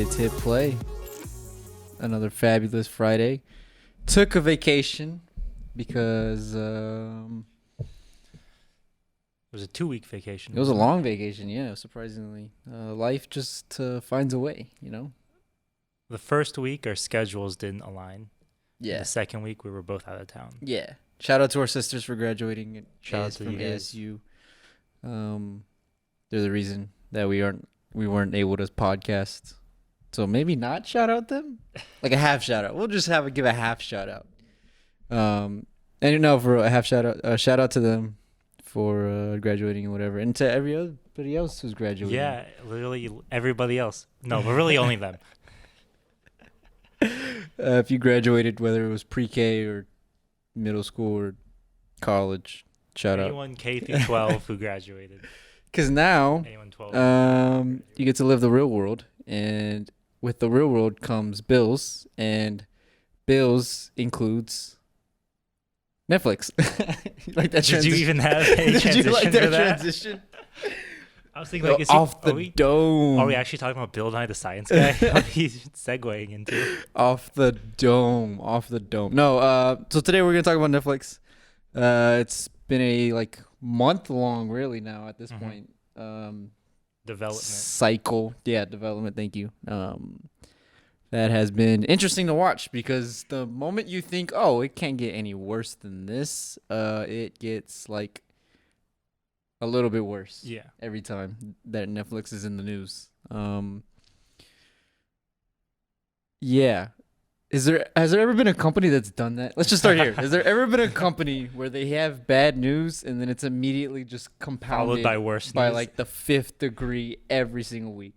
It's hit play. Another fabulous Friday. Took a vacation because It was a 2-week vacation. it was a long vacation. Yeah, surprisingly, life just finds a way. The first week, our schedules didn't align. Yeah. The second week, we were both out of town. Yeah. Shout out to our sisters for graduating. Shout out to from you guys. ASU. They're the reason that we weren't able to podcast. So maybe not shout out them, like a half shout out. We'll just give a half shout out. For a half shout out to them for graduating and whatever, and to everybody else who's graduating. Yeah, literally everybody else. No, but really only them. If you graduated, whether it was pre-K or middle school or college, shout out. Anyone K through 12 who graduated. Because now, Anyone 12. you get to live the real world, and with the real world comes bills, and bills includes Netflix. You like that transition? Did you even have a transition Did you like that for that? transition? I was thinking, like, Off the dome. Are we actually talking about Bill Nye the Science Guy? What are he's segueing into? Off the dome. No, so today we're going to talk about Netflix. It's been a month long really now at this point. Development. Cycle. Yeah, development. Thank you. That has been interesting to watch because the moment you think, oh, it can't get any worse than this, it gets a little bit worse. Yeah. Every time that Netflix is in the news. Yeah. Has there ever been a company that's done that? Let's just start here. Has there ever been a company where they have bad news and then it's immediately just compounded Followed by worse by news? the fifth degree every single week?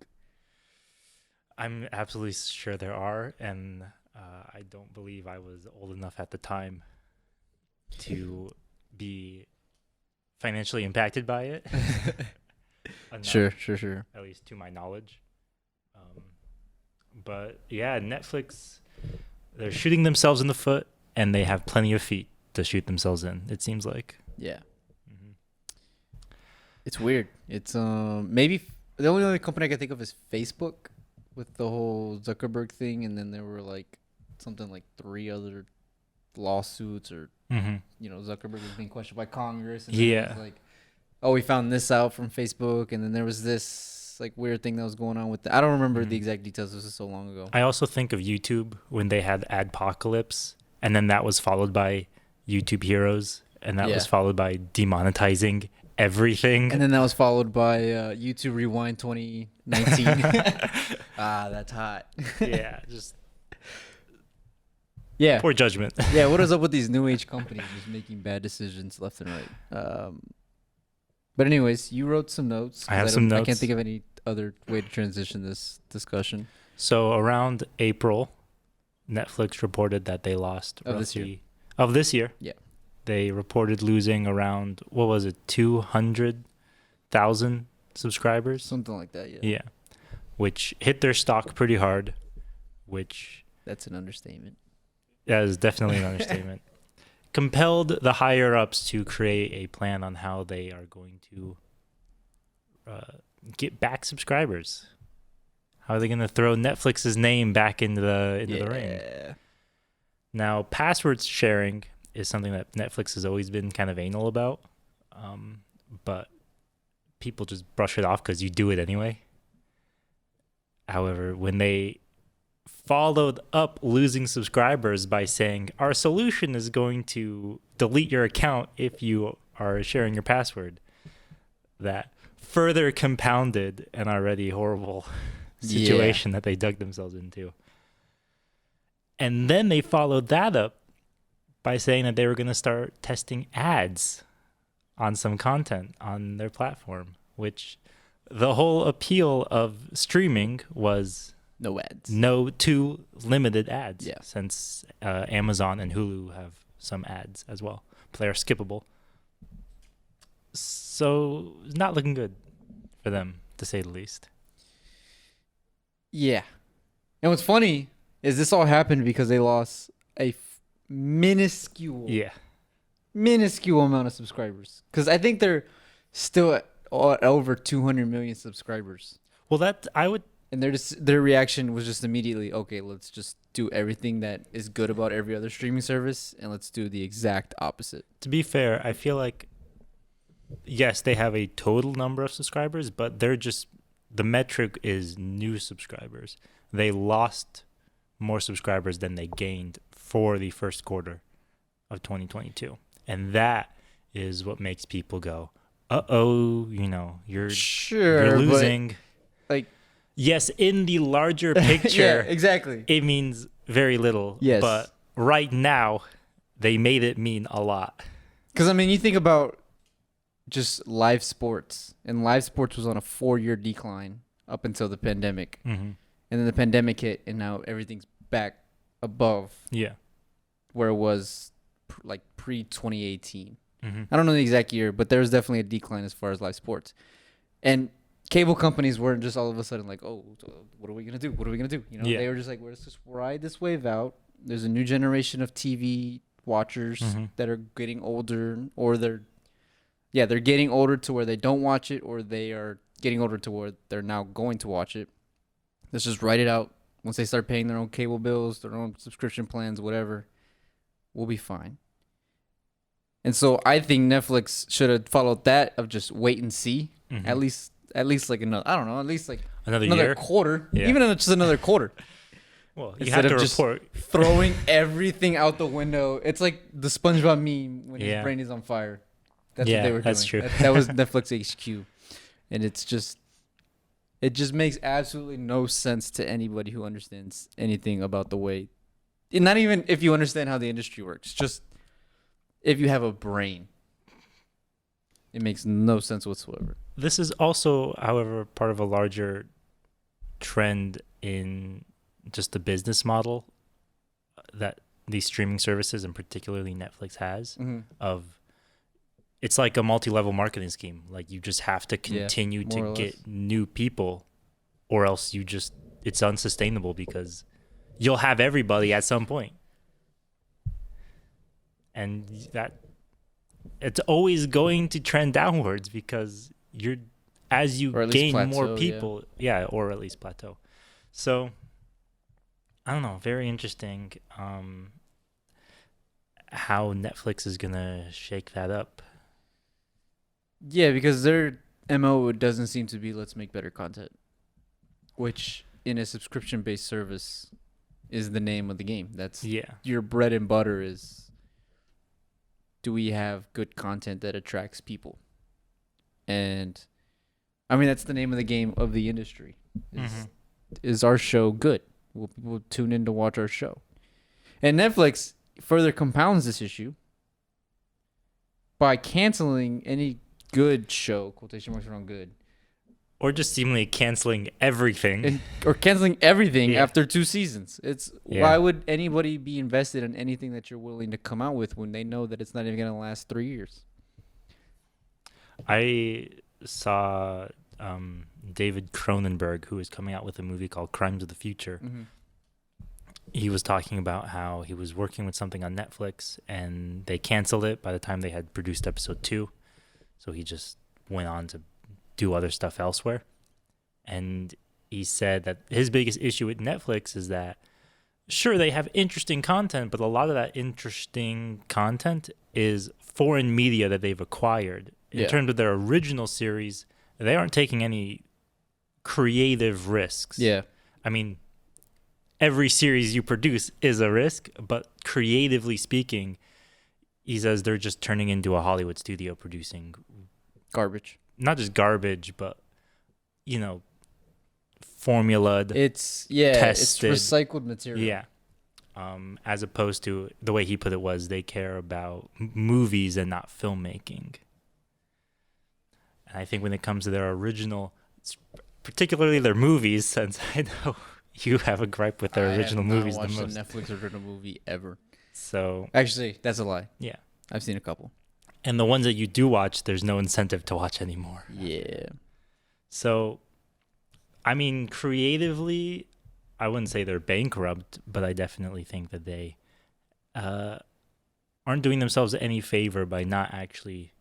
I'm absolutely sure there are, and I don't believe I was old enough at the time to be financially impacted by it. Enough, Sure. At least to my knowledge. But yeah, Netflix, they're shooting themselves in the foot, and they have plenty of feet to shoot themselves in, it seems like. Yeah. It's weird. It's maybe the only other company I can think of is Facebook with the whole Zuckerberg thing, and then there were something like 3 other lawsuits or Zuckerberg was being questioned by Congress. And Yeah. it was oh, we found this out from Facebook, and then there was this weird thing that was going on with I don't remember the exact details. This is so long ago. I also think of YouTube when they had Adpocalypse, and then that was followed by YouTube Heroes, and that was followed by demonetizing everything. And then that was followed by YouTube Rewind 2019. That's hot. Yeah, just poor judgment. Yeah, what is up with these new age companies just making bad decisions left and right? But anyways, you wrote some notes. I have some notes. I can't think of any other way to transition this discussion. So around April, Netflix reported that they lost of this year. Yeah. They reported losing around 200,000 subscribers. Something like that, yeah. Yeah. Which hit their stock pretty hard, That's an understatement. That is definitely an understatement. Compelled the higher ups to create a plan on how they are going to get back subscribers. How are they going to throw Netflix's name back into the ring? Now, password sharing is something that Netflix has always been kind of anal about, but people just brush it off because you do it anyway. However, when they followed up losing subscribers by saying our solution is going to delete your account if you are sharing your password, that further compounded an already horrible situation that they dug themselves into. And then they followed that up by saying that they were going to start testing ads on some content on their platform, which the whole appeal of streaming was no ads. No, too limited ads. Yeah. Since Amazon and Hulu have some ads as well, but they're skippable. So it's not looking good for them, to say the least. Yeah. And what's funny is this all happened because they lost a minuscule amount of subscribers. Because I think they're still at over 200 million subscribers. Well, that I would And their reaction was just immediately, okay, let's just do everything that is good about every other streaming service, and let's do the exact opposite. To be fair, I feel like, yes, they have a total number of subscribers, but the metric is new subscribers. They lost more subscribers than they gained for the first quarter of 2022. And that is what makes people go, uh-oh, you're losing. Like, yes, in the larger picture, yeah, exactly. it means very little. Yes. But right now, they made it mean a lot. Because, I mean, you think about just live sports, and live sports was on a 4-year decline up until the pandemic. Mm-hmm. And then the pandemic hit, and now everything's back above where it was like pre-2018. Mm-hmm. I don't know the exact year, but there was definitely a decline as far as live sports. And cable companies weren't just all of a sudden like, oh, what are we going to do? What are we going to do? They were just like, let's just ride this wave out. There's a new generation of TV watchers that are getting older, or they're getting older to where they don't watch it, or they are getting older to where they're now going to watch it. Let's just write it out. Once they start paying their own cable bills, their own subscription plans, whatever, we'll be fine. And so I think Netflix should have followed that of just wait and see. Mm-hmm. At least like another, I don't know, at least like another year? Quarter. Yeah. Even if it's just another quarter. Well, you Instead have to of just report. throwing everything out the window. It's like the SpongeBob meme when his brain is on fire. That's what they were doing. That's true. That was Netflix HQ. And it just makes absolutely no sense to anybody who understands anything about the way, and not even if you understand how the industry works, just if you have a brain, it makes no sense whatsoever. This is also, however, part of a larger trend in just the business model that these streaming services, and particularly Netflix, has of, it's like a multi-level marketing scheme. Like, you just have to continue to get new people, or else it's unsustainable, because you'll have everybody at some point. And that it's always going to trend downwards, because as you gain plateau, more people, or at least plateau. So I don't know, very interesting how Netflix is gonna shake that up. Yeah, because their MO doesn't seem to be let's make better content, which in a subscription-based service is the name of the game. That's your bread and butter is, do we have good content that attracts people? And I mean, that's the name of the game of the industry. Is our show good? Will people tune in to watch our show? And Netflix further compounds this issue by canceling any good show, quotation marks around good, or just seemingly canceling everything, or canceling everything after 2 seasons. It's why would anybody be invested in anything that you're willing to come out with when they know that it's not even going to last 3 years? I saw David Cronenberg, who is coming out with a movie called Crimes of the Future. He was talking about how he was working with something on Netflix and they canceled it by the time they had produced episode 2. So he just went on to do other stuff elsewhere. And he said that his biggest issue with Netflix is that, sure, they have interesting content, but a lot of that interesting content is foreign media that they've acquired. In terms of their original series, they aren't taking any creative risks. Yeah. I mean, every series you produce is a risk, but creatively speaking, he says they're just turning into a Hollywood studio producing garbage. Not just garbage, but, formulaed. It's tested. It's recycled material. Yeah. As opposed to, the way he put it was, they care about movies and not filmmaking. And I think when it comes to their original, particularly their movies, since I know you have a gripe with their original movies the most. I haven't watched a Netflix original movie ever. So actually, that's a lie. Yeah. I've seen a couple. And the ones that you do watch, there's no incentive to watch anymore. Yeah. So, I mean, creatively, I wouldn't say they're bankrupt, but I definitely think that they aren't doing themselves any favor by not actually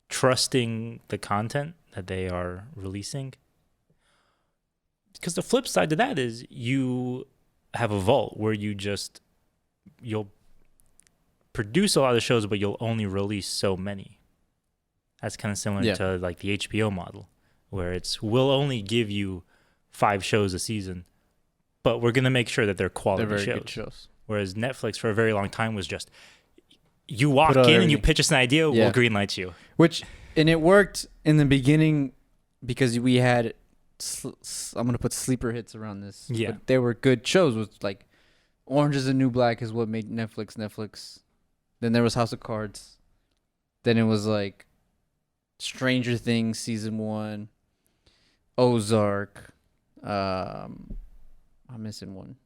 trusting the content that they are releasing. because the flip side to that is you have a vault where you'll produce a lot of shows, but you'll only release so many. That's kind of similar to like the HBO model, where we'll only give you 5 shows a season, but we're gonna make sure that they're quality They're very shows. good shows. Whereas Netflix for a very long time was just you walk in and you pitch us an idea, we'll greenlight you. And it worked in the beginning because we had I'm gonna put sleeper hits around this. Yeah, but they were good shows. With like Orange Is the New Black is what made Netflix. Then there was House of Cards. Then it was like Stranger Things season 1, Ozark. I'm missing one.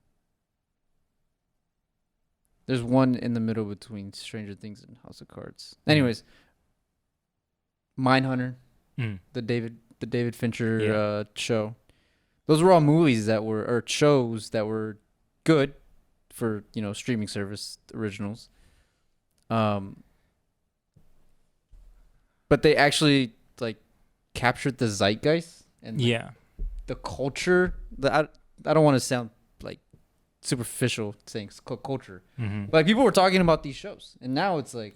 There's one in the middle between Stranger Things and House of Cards. Anyways, Mindhunter, the David Fincher show. Those were all movies or shows that were good for, streaming service originals. But they actually like captured the zeitgeist and the culture. I don't want to sound like superficial saying culture, but like, people were talking about these shows, and now it's like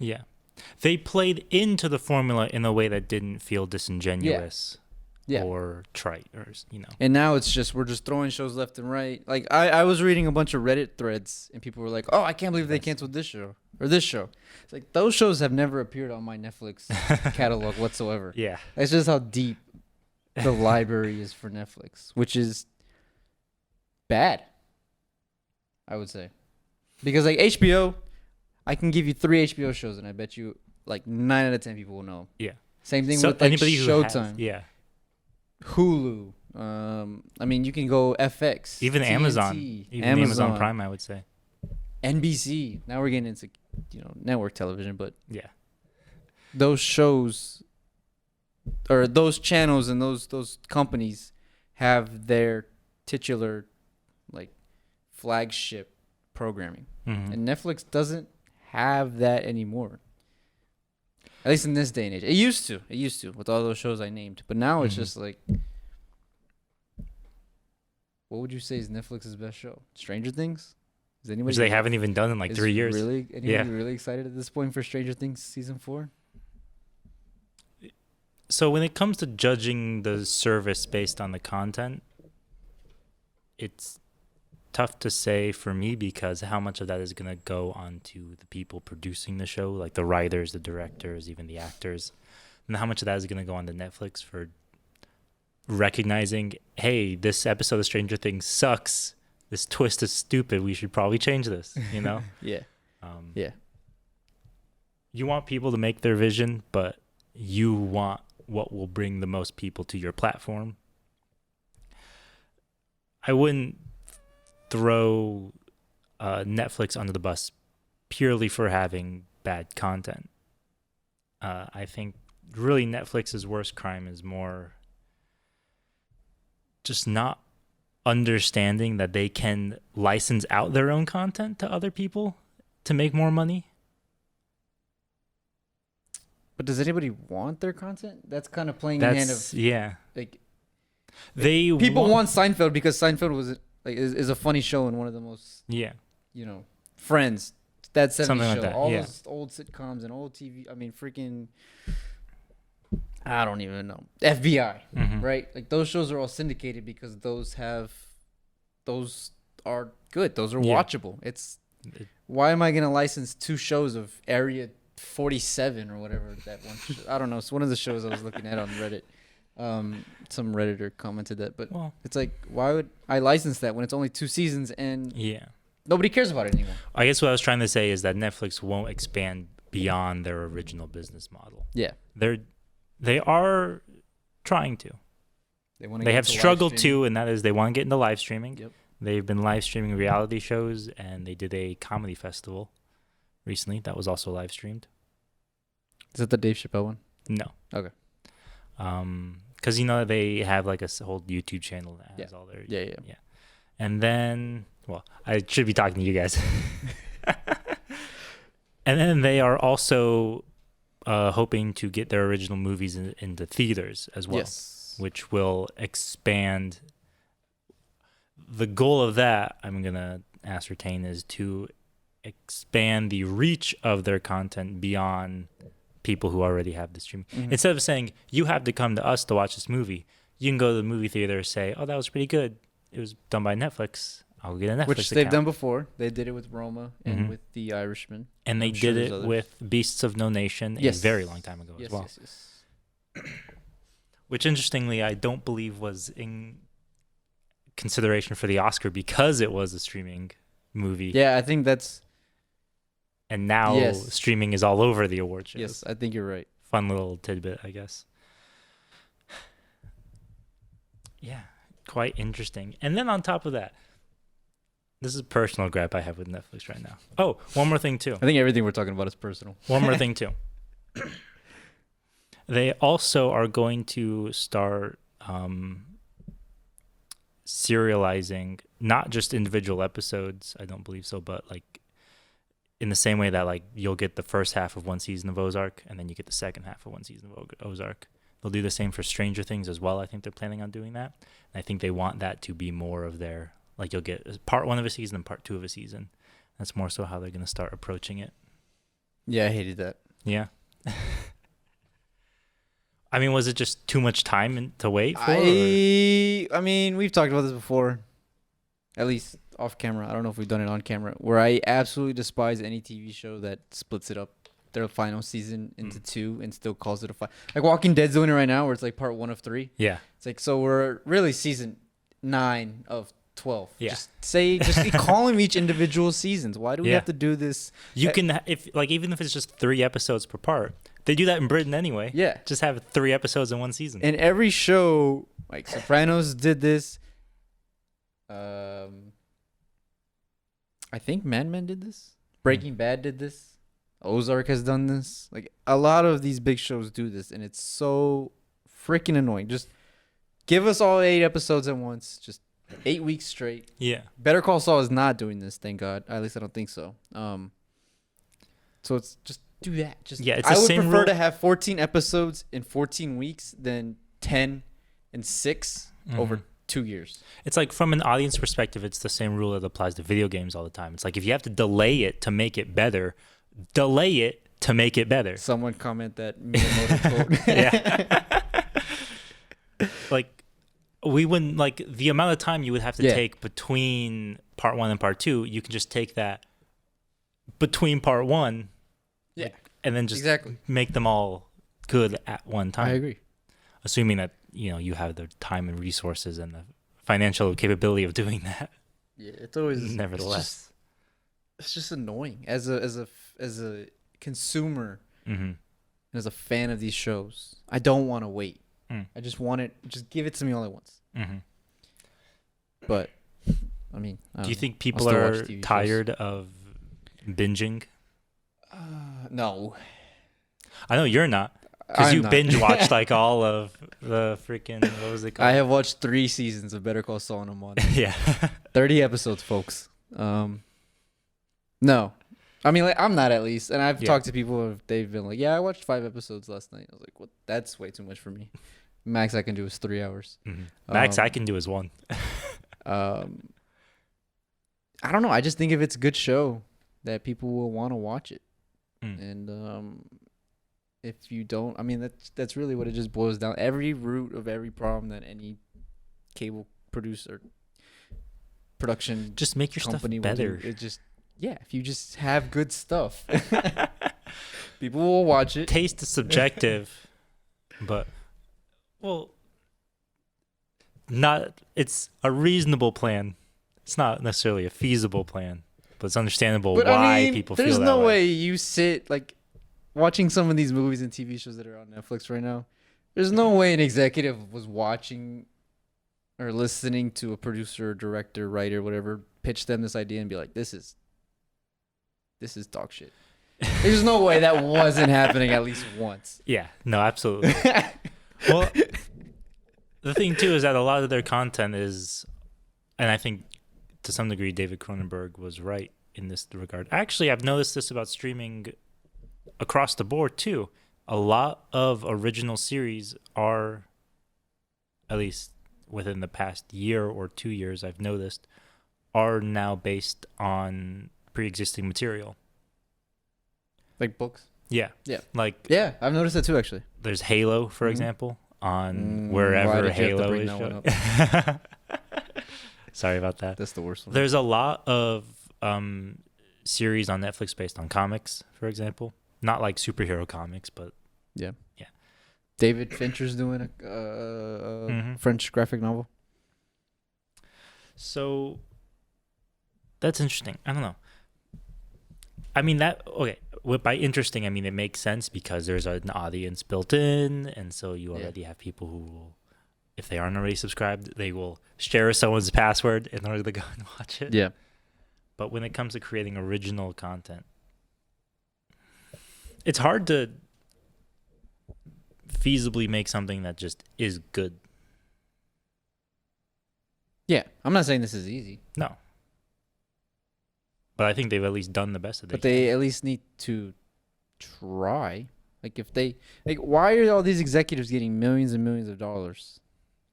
they played into the formula in a way that didn't feel disingenuous or trite, or And now it's just we're just throwing shows left and right. Like I was reading a bunch of Reddit threads, and people were like, "Oh, I can't believe they canceled this show or this show." It's like those shows have never appeared on my Netflix catalog whatsoever. Yeah, it's just how deep the library is for Netflix, which is bad, I would say, because like HBO, I can give you 3 HBO shows, and I bet you like 9 out of 10 people will know. Yeah. Same thing with like anybody Showtime. Hulu. I mean, you can go FX, even TNT, Amazon Prime, I would say. NBC. Now we're getting into network television, but those shows or those channels and those companies have their titular like flagship programming, and Netflix doesn't have that anymore. At least in this day and age. It used to with all those shows I named. But now it's just like, what would you say is Netflix's best show? Stranger Things? Is anybody? Which they haven't even done in like 3 years. Really? Anybody really excited at this point for Stranger Things season 4? So when it comes to judging the service based on the content, it's tough to say for me because how much of that is going to go onto the people producing the show, like the writers, the directors, even the actors, and how much of that is going to go on to Netflix for recognizing, hey, this episode of Stranger Things sucks, this twist is stupid, we should probably change this, Yeah. You want people to make their vision, but you want what will bring the most people to your platform. I wouldn't throw Netflix under the bus purely for having bad content. I think really Netflix's worst crime is more just not understanding that they can license out their own content to other people to make more money. But does anybody want their content? That's kind of playing in hand of like people want Seinfeld because Seinfeld was like is a funny show and one of the most Friends, that 70s something show, like that. all those old sitcoms and old TV. I mean, freaking, I don't even know, FBI, right? Like those shows are all syndicated because those are good. Those are watchable. Why am I gonna license 2 shows of Area 47 or whatever that one? I don't know. It's one of the shows I was looking at on Reddit. Some Redditor commented that, but it's like, why would I license that when it's only 2 seasons and nobody cares about it anymore? I guess what I was trying to say is that Netflix won't expand beyond their original business model. Yeah, they are trying to. They have struggled to, and that is they want to get into live streaming. Yep. They've been live streaming reality shows, and they did a comedy festival recently that was also live streamed. Is that the Dave Chappelle one? No. Okay. Because they have like a whole YouTube channel that has all their yeah. And then, well, I should be talking to you guys. And then they are also hoping to get their original movies into theaters as well, which will expand the goal of that, I'm gonna ascertain, is to expand the reach of their content beyond people who already have the stream. Mhm. Instead of saying you have to come to us to watch this movie, you can go to the movie theater, say, "Oh, that was pretty good. It was done by Netflix. I'll get a Netflix Which they've account." done before. They did it with Roma and Mhm. with The Irishman. And they I'm sure did there's it others. with Beasts of No Nation a Yes. very long time ago as well. Yes. Which, interestingly, I don't believe was in consideration for the Oscar because it was a streaming movie. Yeah, I think that's And now Yes. streaming is all over the award shows. yes. I think you're right. Fun little tidbit, I guess. Yeah, quite interesting. And then on top of that, this is a personal gripe I have with Netflix right now. Oh, one more thing too. I think everything we're talking about is personal. One more thing too. They also are going to start serializing not just individual episodes, I don't believe so, but like in the same way that like you'll get the first half of one season of Ozark and then you get the second half of one season of Ozark. They'll do the same for Stranger Things as well. I think they're planning on doing that. And I think they want that to be more of their, like you'll get part 1 of a season and part 2 of a season. That's more so how they're going to start approaching it. Yeah, I hated that. Yeah. I mean, was it just too much time to wait for? I mean, we've talked about this before, at least off camera. I don't know if we've done it on camera, where I absolutely despise any TV show that splits it up, their final season into 2 and still calls it a 5. Like Walking Dead's doing it right now, where it's like part 1 of 3. Yeah. It's like, so we're really season 9 of 12. Yeah. Just call them each individual seasons. Why do we Yeah. have to do this? You can, if like, even if it's just 3 episodes per part, they do that in Britain anyway. Yeah. Just have 3 episodes in one season. And every show, like Sopranos did this. I think Mad Men did this. Breaking Bad did this. Ozark has done this. Like a lot of these big shows do this, and it's so freaking annoying. Just give us all 8 episodes at once. Just 8 weeks straight. Yeah. Better Call Saul is not doing this, thank God. At least I don't think so. So it's just do that. Just Yeah, it's I the would same prefer rule- to have 14 episodes in 14 weeks than 10 and 6 over 2 years. It's like from an audience perspective, it's the same rule that applies to video games all the time. It's like if you have to delay it to make it better, delay it to make it better. Someone comment that Miyamoto quote. Yeah. Like we wouldn't, like the amount of time you would have to Yeah. take between part 1 and part 2, you can just take that between part 1 Yeah, and then just exactly. make them all good at one time. I agree. Assuming that, you know, you have the time and resources and the financial capability of doing that. Yeah, it's always Nevertheless. it's just annoying as a consumer Mm-hmm. and as a fan of these shows. I don't want to wait. Mm. I just want it. Just give it to me all at once. Mm-hmm. But I mean, I Do you don't think know. people I'll still are watch TV shows. tired of binging? No, I know you're not, because I'm you not. binge watched like all of the freaking, what was it called? I have watched 3 seasons of Better Call Saul in a month. Yeah. 30 episodes, folks. No. I mean, like, I'm not, at least. And I've Yeah. talked to people who they've been like, yeah, I watched 5 episodes last night. I was like, what? That's way too much for me. Max I can do is 3 hours. Mhm. Max, Um, I can do is 1. I don't know. I just think if it's a good show, that people will want to watch it. Mm. And if you don't, I mean, that's really what it just boils down. Every root of every problem that any cable producer, production Just make your stuff company will do, better. it just, yeah, if you just have good stuff, people will watch it. Taste is subjective, but, well, it's a reasonable plan. It's not necessarily a feasible plan, but it's understandable But why I mean, people feel there's that no way. way you sit like watching some of these movies and TV shows that are on Netflix right now. There's no way an executive was watching or listening to a producer, director, writer, whatever, pitch them this idea and be like, "This is dog shit." There's no way that wasn't happening at least once. Yeah, no, absolutely. Well, the thing too is that a lot of their content is, and I think to some degree David Cronenberg was right in this regard. Actually, I've noticed this about streaming across the board too. A lot of original series are, at least within the past year or 2 years, I've noticed, are now based on pre-existing material. Like books. Yeah. Yeah. Like Yeah, I've noticed that too, actually. there's Halo, for Mhm. example, on Why wherever did you have to Halo bring is that one shown. Sorry about that. That's the worst one. There's a lot of series on Netflix based on comics, for example. Not like superhero comics, but David Fincher's doing a Mhm. French graphic novel. so that's interesting. I don't know. I mean by interesting, I mean it makes sense because there's an audience built in, and so you already have people who will, if they aren't already subscribed, they will share someone's password in order to go and watch it. Yeah. But when it comes to creating original content, it's hard to feasibly make something that just is good. Yeah. I'm not saying this is easy, No. But I think they've at least done the best that they but can. they at least need to try. Like, if they, like, why are all these executives getting millions and millions of dollars?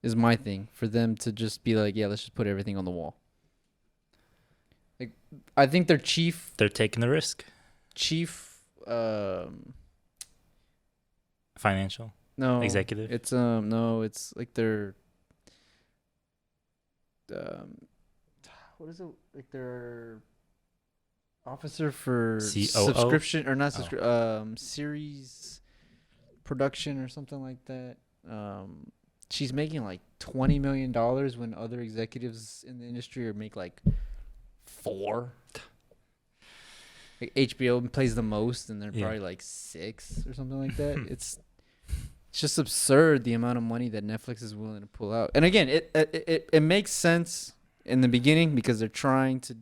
Is my thing for them to just be like, yeah, let's just put everything on the wall. Like, I think their They're taking the risk. Financial. No, Executive. It's no, it's like their what is it? Like their officer for COO? subscription or not Oh. series production or something like that. She's making like $20 million when other executives in the industry make like 4. Like HBO plays the most, and they're Yeah. probably like 6 or something like that. It's just absurd the amount of money that Netflix is willing to pull out. And again, it makes sense in the beginning because they're trying to,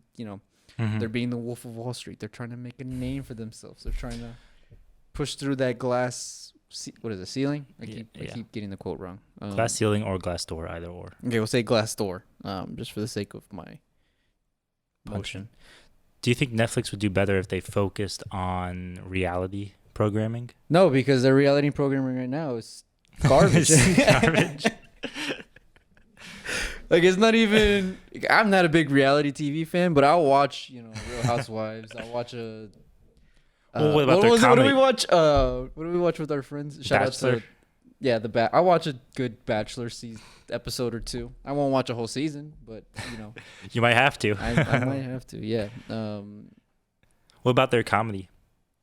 Mhm. they're being the Wolf of Wall Street. They're trying to make a name for themselves. They're trying to push through that glass. What is it? Ceiling? I keep getting the quote wrong. Glass ceiling or glass door, either or. Okay, we'll say glass door. Just for the sake of my motion. Do you think Netflix would do better if they focused on reality programming? No, because their reality programming right now is garbage. Garbage. Like, it's not even. I'm not a big reality TV fan, but I'll watch, Real Housewives. I'll watch a. Well, what about their What do comedy? we watch? What do we watch with our friends? Shout Bachelor? out to. Yeah, I watch a good Bachelor episode or two. I won't watch a whole season, but You might have to. I might have to. Yeah. What about their comedy?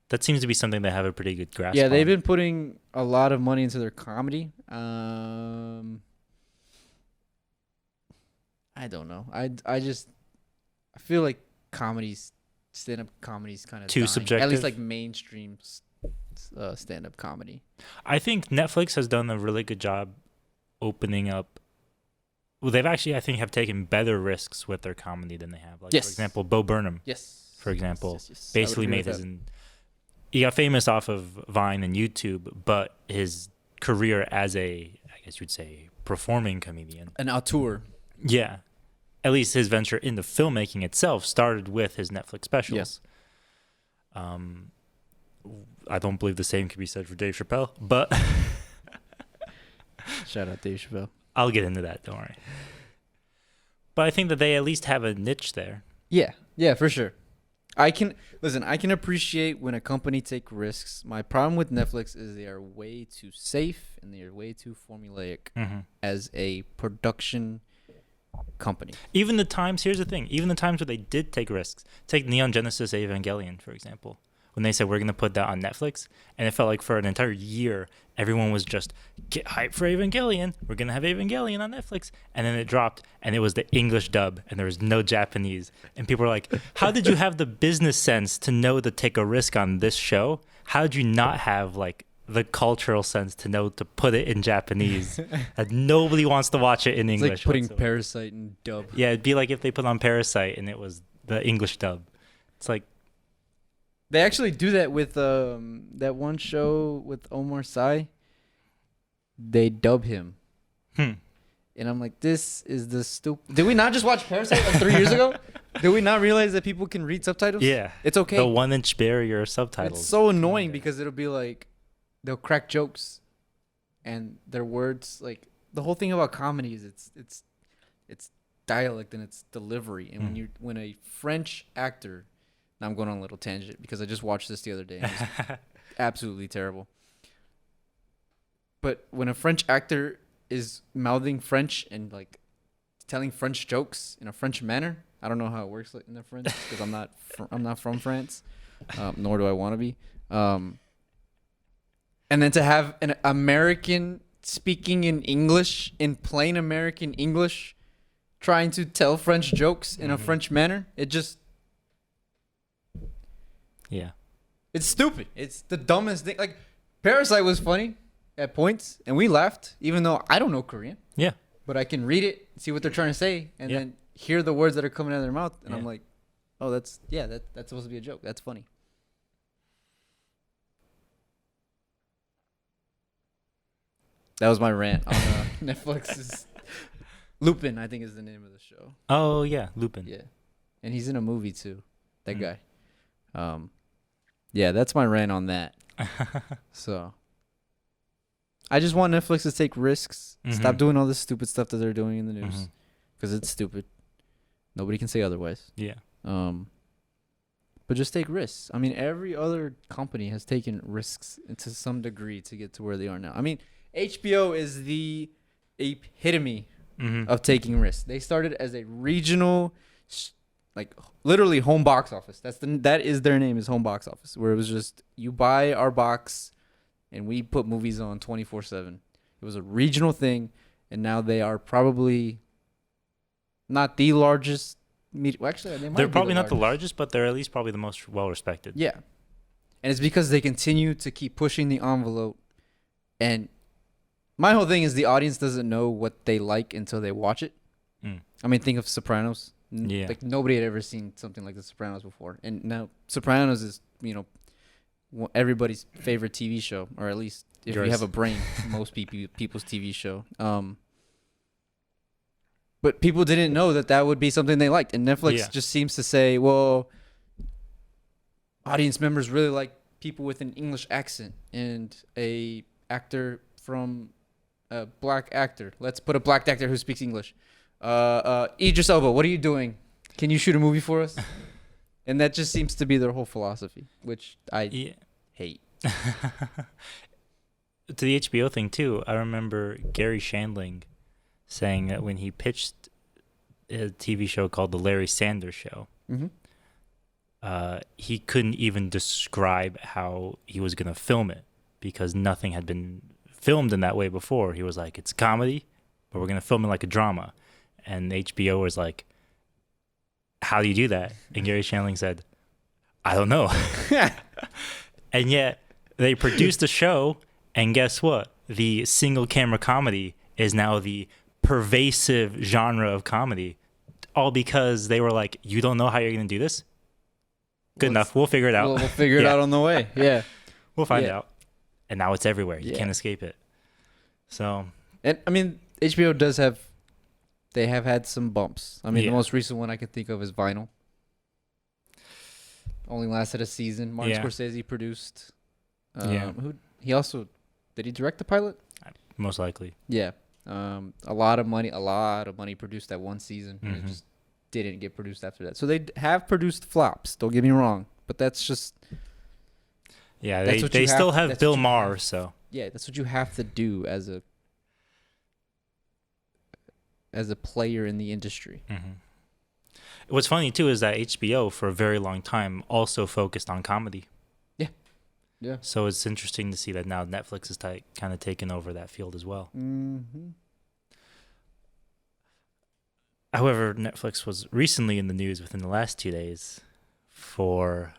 That seems to be something they have a pretty good grasp Yeah, they've on. been putting a lot of money into their comedy. I don't know. I feel like stand-up comedy's kind of Too dying. At subjective? least like mainstream stand-up comedy. I think Netflix has done a really good job opening up. Well, they've actually, I think, have taken better risks with their comedy than they have. Like, Yes. for example, Bo Burnham, Yes. for example, Yes. I would basically agree made with his. that. He got famous off of Vine and YouTube, but his career as I guess you'd say, performing comedian. An auteur. Yeah. At least his venture into filmmaking itself started with his Netflix specials. Yes. I don't believe the same could be said for Dave Chappelle, but Shout out Dave Chappelle. I'll get into that. Don't worry. But I think that they at least have a niche there. Yeah, for sure. I can appreciate when a company take risks. My problem with Netflix is they are way too safe and they are way too formulaic as a production company. Even the times, here's the thing, even the times where they did take risks, take Neon Genesis Evangelion, for example, when they said we're going to put that on Netflix, and it felt like for an entire year, everyone was just, get hyped for Evangelion, we're going to have Evangelion on Netflix, and then it dropped, and it was the English dub, and there was no Japanese, and people were like, how did you have the business sense to know to take a risk on this show? How did you not have, like, the cultural sense to know to put it in Japanese? That nobody wants to watch it in It's English. like putting whatsoever. Parasite in dub. Yeah, it'd be like if they put on Parasite and it was the English dub. It's like, They actually do that with that one show with Omar Sy. They dub him. And I'm like, this is the stupid. Did we not just watch Parasite like 3 years ago? Did we not realize that people can read subtitles? yeah, It's okay. the 1-inch barrier of subtitles. It's so annoying because it'll be like, they'll crack jokes and their words, like, the whole thing about comedy is it's dialect and it's delivery. And when a French actor, now I'm going on a little tangent because I just watched this the other day. And it was absolutely terrible. But when a French actor is mouthing French and like telling French jokes in a French manner, I don't know how it works in the French because I'm not from France, nor do I want to be. And then to have an American speaking in English, in plain American English, trying to tell French jokes in a French manner, it's stupid. It's the dumbest thing. Like, Parasite was funny at points, and we laughed, even though I don't know Korean. Yeah. But I can read it, see what they're trying to say, and then hear the words that are coming out of their mouth, and I'm like, oh, that's supposed to be a joke. That's funny. That was my rant on Netflix's Lupin, I think is the name of the show. Oh yeah, Lupin. Yeah, and he's in a movie too. That guy. Yeah, that's my rant on that. So, I just want Netflix to take risks. Stop doing all this stupid stuff that they're doing in the news, because it's stupid. Nobody can say otherwise. Yeah. But just take risks. I mean, every other company has taken risks to some degree to get to where they are now. I mean, HBO is the epitome of taking risks. They started as a regional, like literally home box office. That is their name, is home box office, where it was just you buy our box and we put movies on 24/7. It was a regional thing, and now they are probably not the largest. Well, actually, they're probably not the largest, but they're at least probably the most well respected. Yeah, and it's because they continue to keep pushing the envelope. And my whole thing is the audience doesn't know what they like until they watch it. I mean, think of Sopranos. Yeah, like nobody had ever seen something like The Sopranos before, and now Sopranos is everybody's favorite TV show, or at least if you have a brain, most people's TV show. But people didn't know that would be something they liked. And Netflix just seems to say, well, audience members really like people with an English accent and a actor from a black actor. Let's put a black actor who speaks English. Idris Elba, what are you doing? Can you shoot a movie for us? And that just seems to be their whole philosophy, which I hate. To the HBO thing, too, I remember Gary Shandling saying that when he pitched a TV show called The Larry Sanders Show, he couldn't even describe how he was going to film it because nothing had been filmed in that way before. He was like, it's a comedy, but we're going to film it like a drama. And HBO was like, how do you do that? And Gary Shandling said, I don't know. And yet they produced a show, and guess what? The single camera comedy is now the pervasive genre of comedy, all because they were like, you don't know how you're going to do this? Good enough. We'll figure it out. We'll figure it out on the way. Yeah. We'll find out. And now it's everywhere. You can't escape it. So. And I mean, HBO they have had some bumps. I mean, the most recent one I can think of is Vinyl. Only lasted a season. Martin Scorsese produced. Did he direct the pilot? Most likely. Yeah. A lot of money produced that one season. And it just didn't get produced after that. So they have produced flops. Don't get me wrong, but that's just. Yeah, they still have Bill Maher. So yeah, that's what you have to do as a player in the industry. What's funny too is that HBO for a very long time also focused on comedy. Yeah. So it's interesting to see that now Netflix is kind of taken over that field as well. However, Netflix was recently in the news within the last 2 days for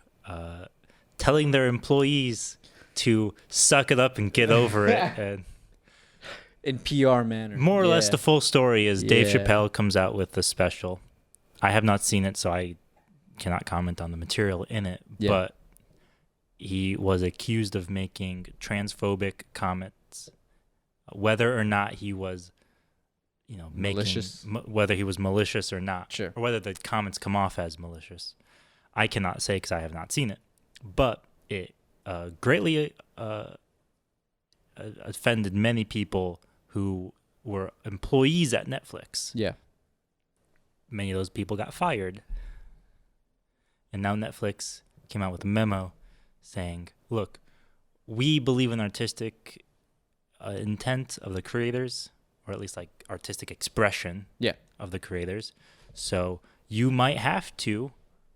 telling their employees to suck it up and get over it. And in PR manner. More or less the full story is Dave Chappelle comes out with a special. I have not seen it, so I cannot comment on the material in it. Yeah. But he was accused of making transphobic comments, whether or not he was, malicious. Whether he was malicious or not, or whether the comments come off as malicious. I cannot say because I have not seen it, but it greatly offended many people who were employees at Netflix. Yeah. Many of those people got fired. And now Netflix came out with a memo saying, look, we believe in artistic intent of the creators, or at least like artistic expression of the creators. So you might have to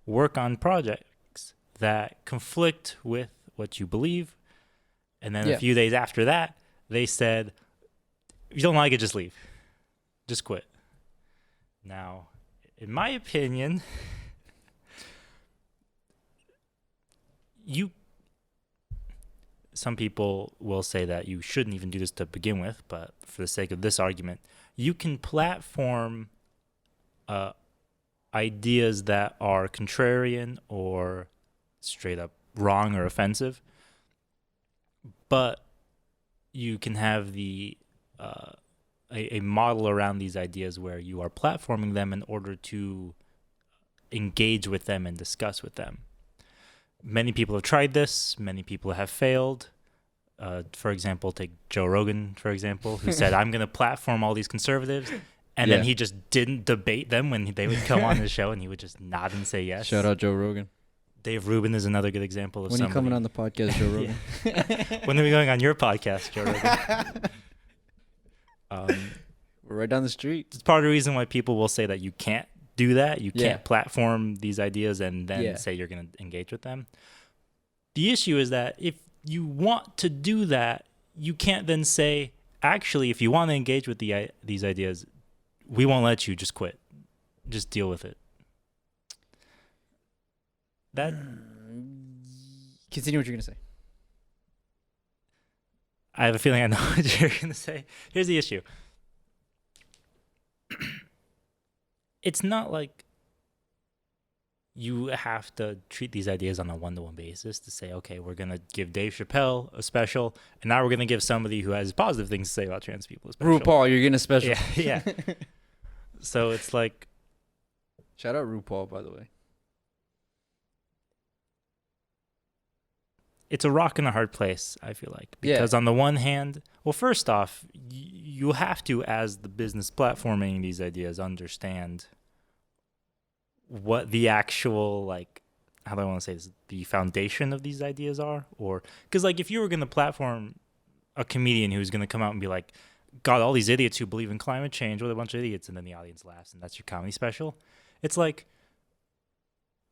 work on projects that conflict with what you believe. And then a few days after that, they said, if you don't like it, just leave. Just quit. Now, in my opinion, some people will say that you shouldn't even do this to begin with, but for the sake of this argument, you can platform ideas that are contrarian or straight up wrong or offensive, but you can have a model around these ideas where you are platforming them in order to engage with them and discuss with them. Many people have tried this. Many people have failed. For example, take Joe Rogan, for example, who said, I'm going to platform all these conservatives. And then he just didn't debate them when they would come on the show, and he would just nod and say yes. Shout out Joe Rogan. Dave Rubin is another good example of when somebody. When are you coming on the podcast, Joe Rogan? When are we going on your podcast, Joe Rogan? We're right down the street. It's part of the reason why people will say that you can't do that. You can't platform these ideas and then say you're going to engage with them. The issue is that if you want to do that, you can't then say, actually, if you want to engage with these ideas, we won't let you. Just quit. Just deal with it. That. Continue what you're going to say. I have a feeling I know what you're going to say. Here's the issue. It's not like you have to treat these ideas on a one-to-one basis to say, okay, we're going to give Dave Chappelle a special, and now we're going to give somebody who has positive things to say about trans people a special. RuPaul, you're getting a special. Yeah. So it's like... Shout out RuPaul, by the way. It's a rock and a hard place, I feel like. Because on the one hand, well, first off, you have to, as the business platforming these ideas, understand what the actual, like, how do I want to say this, the foundation of these ideas are. Or, because, like, if you were going to platform a comedian who's going to come out and be like, God, all these idiots who believe in climate change, what a bunch of idiots, and then the audience laughs, and that's your comedy special. It's like,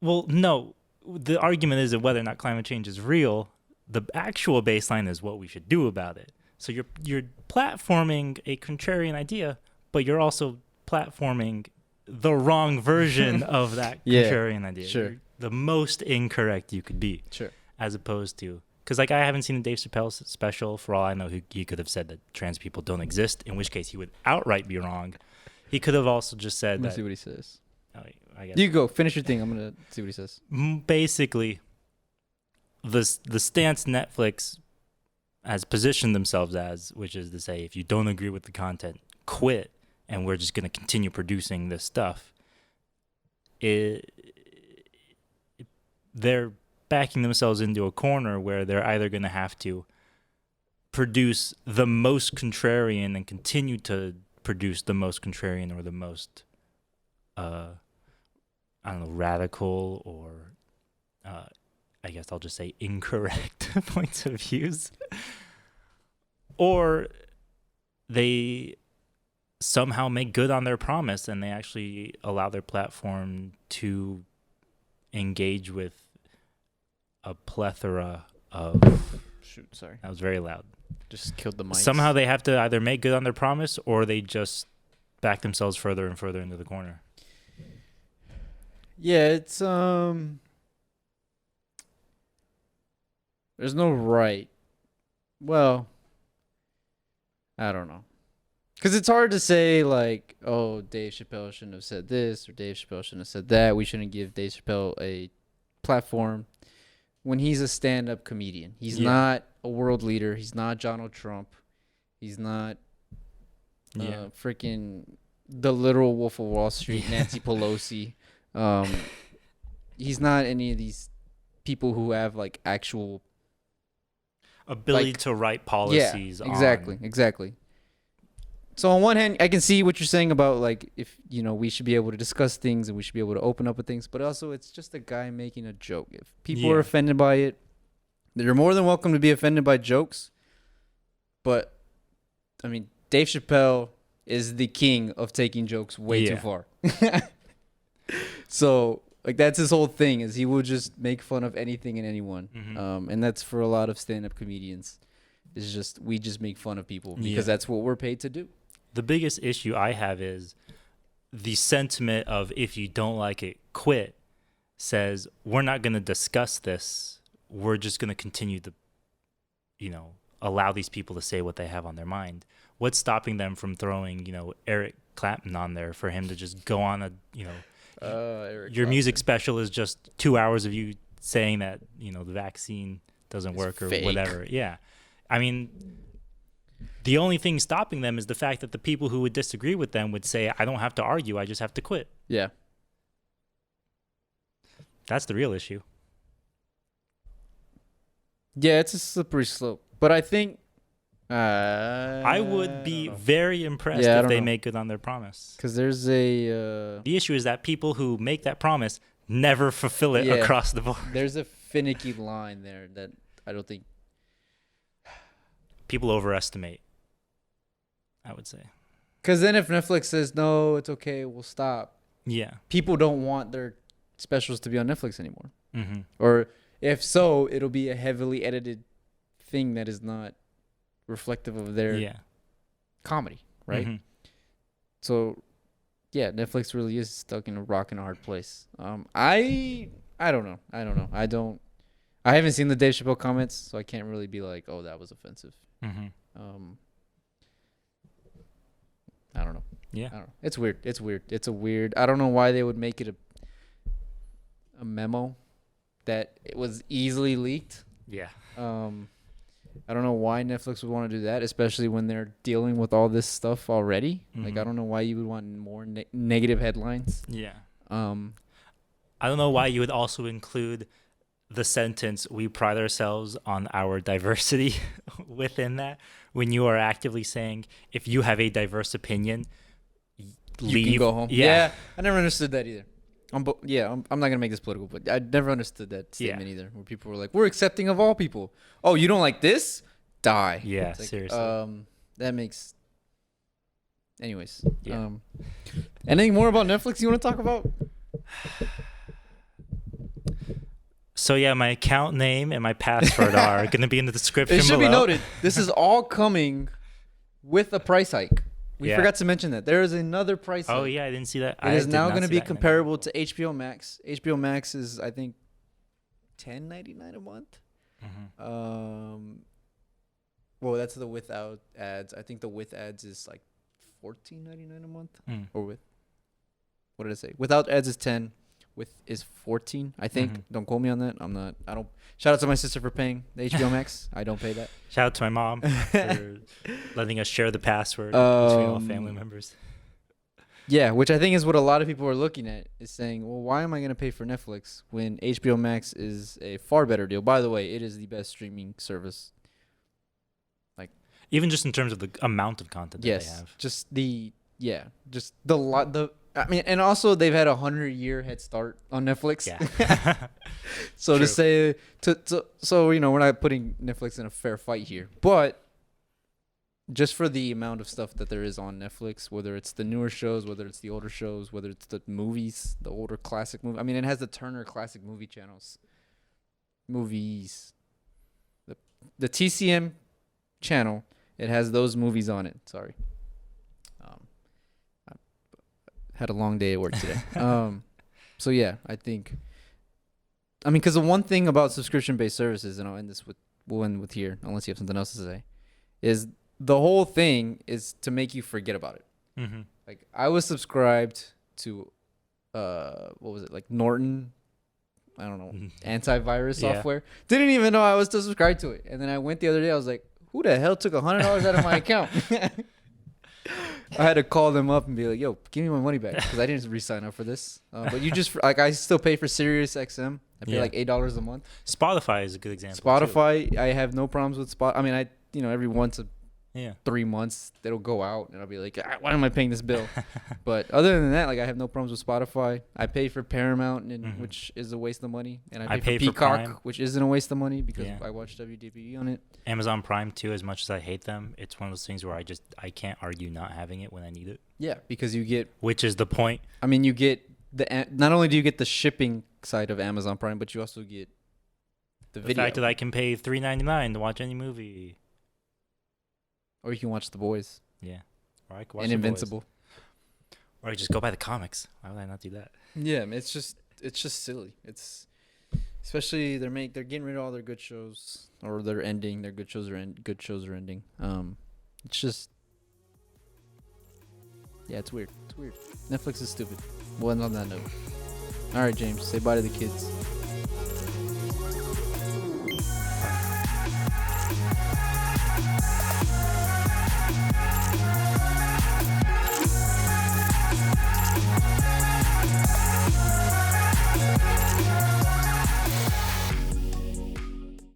well, no. The argument isn't whether or not climate change is real. The actual baseline is what we should do about it. So you're platforming a contrarian idea, but you're also platforming the wrong version of that contrarian idea. Sure. You're the most incorrect you could be. Sure. As opposed to, because like I haven't seen the Dave Chappelle special. For all I know, he could have said that trans people don't exist, in which case he would outright be wrong. He could have also just said Let's see what he says. I guess. You go. Finish your thing. I'm going to see what he says. Basically, the stance Netflix has positioned themselves as, which is to say, if you don't agree with the content, quit, and we're just going to continue producing this stuff. They're backing themselves into a corner where they're either going to have to produce the most contrarian and continue to produce the most contrarian or the most radical or I guess I'll just say incorrect points of views. Or they somehow make good on their promise and they actually allow their platform to engage with a plethora of... Shoot, sorry. That was very loud. Just killed the mic. Somehow they have to either make good on their promise or they just back themselves further and further into the corner. Yeah, it's there's no right. Well, I don't know. Cuz it's hard to say like, oh, Dave Chappelle shouldn't have said this or Dave Chappelle shouldn't have said that. We shouldn't give Dave Chappelle a platform when he's a stand-up comedian. He's not a world leader. He's not Donald Trump. He's not freaking the literal Wolf of Wall Street, Nancy Pelosi. He's not any of these people who have like actual ability to write policies. Exactly. So on one hand, I can see what you're saying about like if we should be able to discuss things and we should be able to open up with things, but also it's just a guy making a joke. If people are offended by it, they're more than welcome to be offended by jokes. But I mean, Dave Chappelle is the king of taking jokes way too far. So like that's his whole thing is he will just make fun of anything and anyone. And that's for a lot of stand-up comedians. It's just we just make fun of people because that's what we're paid to do. The biggest issue I have is the sentiment of if you don't like it, quit, says we're not going to discuss this. We're just going to continue to, allow these people to say what they have on their mind. What's stopping them from throwing, Eric Clapton on there for him to just go on a, your music special is just 2 hours of you saying that, the vaccine doesn't work or fake. whatever. Yeah. I mean, the only thing stopping them is the fact that the people who would disagree with them would say, I don't have to argue, I just have to quit. Yeah. That's the real issue. Yeah, it's a slippery slope. But I think I would be very impressed if they make good on their promise. Because there's a... the issue is that people who make that promise never fulfill it across the board. There's a finicky line there that I don't think... People overestimate, I would say. Because then if Netflix says, no, it's okay, we'll stop. Yeah. People don't want their specials to be on Netflix anymore. Mm-hmm. Or if so, it'll be a heavily edited thing that is not reflective of their comedy, right? Mm-hmm. So, yeah, Netflix really is stuck in a rock and a hard place. I don't know. I haven't seen the Dave Chappelle comments, so I can't really be like, oh, that was offensive. Mm-hmm. I don't know. Yeah. I don't know. It's weird. I don't know why they would make it a memo that it was easily leaked. Yeah. I don't know why Netflix would want to do that, especially when they're dealing with all this stuff already. Mm-hmm. Like, I don't know why you would want more negative headlines. Yeah. I don't know why you would also include the sentence, we pride ourselves on our diversity within that, when you are actively saying, if you have a diverse opinion, leave. You can go home. Yeah. I never understood that either. I'm not going to make this political, but I never understood that statement either, where people were like, we're accepting of all people. Oh, you don't like this? Die. Yeah, like, seriously. That makes... Anyways. Yeah. Anything more about Netflix you want to talk about? So, yeah, my account name and my password are going to be in the description below. It should be noted, this is all coming with a price hike. We forgot to mention that. There is another price hike. Oh, yeah, I didn't see that. It is now going to be comparable to HBO Max. HBO Max is, I think, $10.99 a month. Mm-hmm. Well, that's the without ads. I think the with ads is like $14.99 a month. Or with... What did I say? Without ads is 10. With is 14, I think. Mm-hmm. Don't quote me on that. I don't. Shout out to my sister for paying the HBO Max. I don't pay that. Shout out to my mom for letting us share the password between all family members. Yeah, which I think is what a lot of people are looking at, is saying, well, why am I going to pay for Netflix when HBO Max is a far better deal? By the way, it is the best streaming service. Like, even just in terms of the amount of content that they have. I mean, and also they've had 100-year head start on Netflix. Yeah. So to say, so we're not putting Netflix in a fair fight here, but just for the amount of stuff that there is on Netflix, whether it's the newer shows, whether it's the older shows, whether it's the movies, the older classic movie. I mean, it has the Turner Classic Movie channels, movies, the TCM channel. It has those movies on it. Sorry. Had a long day at work today. So yeah, I mean, because the one thing about subscription-based services, and we'll end with here, unless you have something else to say, is the whole thing is to make you forget about it. Mm-hmm. Like, I was subscribed to, what was it, like Norton, I don't know, antivirus software. Didn't even know I was still subscribed to it. And then I went the other day, I was like, who the hell took $100 out of my account? I had to call them up and be like, yo, give me my money back, because I didn't re-sign up for this. But you just, like, I still pay for Sirius XM. I pay like $8 a month. Spotify is a good example. Spotify, too. I have no problems with Spotify. I mean, every once Yeah. 3 months, it'll go out, and I'll be like, why am I paying this bill? But other than that, like, I have no problems with Spotify. I pay for Paramount, which is a waste of money, and I pay for Peacock, Prime. which isn't a waste of money because I watch WWE on it. Amazon Prime too. As much as I hate them, it's one of those things where I can't argue not having it when I need it. Yeah, because you get, which is the point. I mean, you get not only do you get the shipping side of Amazon Prime, but you also get the video. fact that I can pay $3.99 to watch any movie. Or you can watch The Boys. Yeah. Or I can watch and The Invincible. Boys. Or I just go buy the comics. Why would I not do that? Yeah, it's just silly. It's especially they're getting rid of all their good shows, or they're ending. Their good shows are ending. It's just, yeah, it's weird. It's weird. Netflix is stupid. Well, on that note. All right, James, say bye to the kids.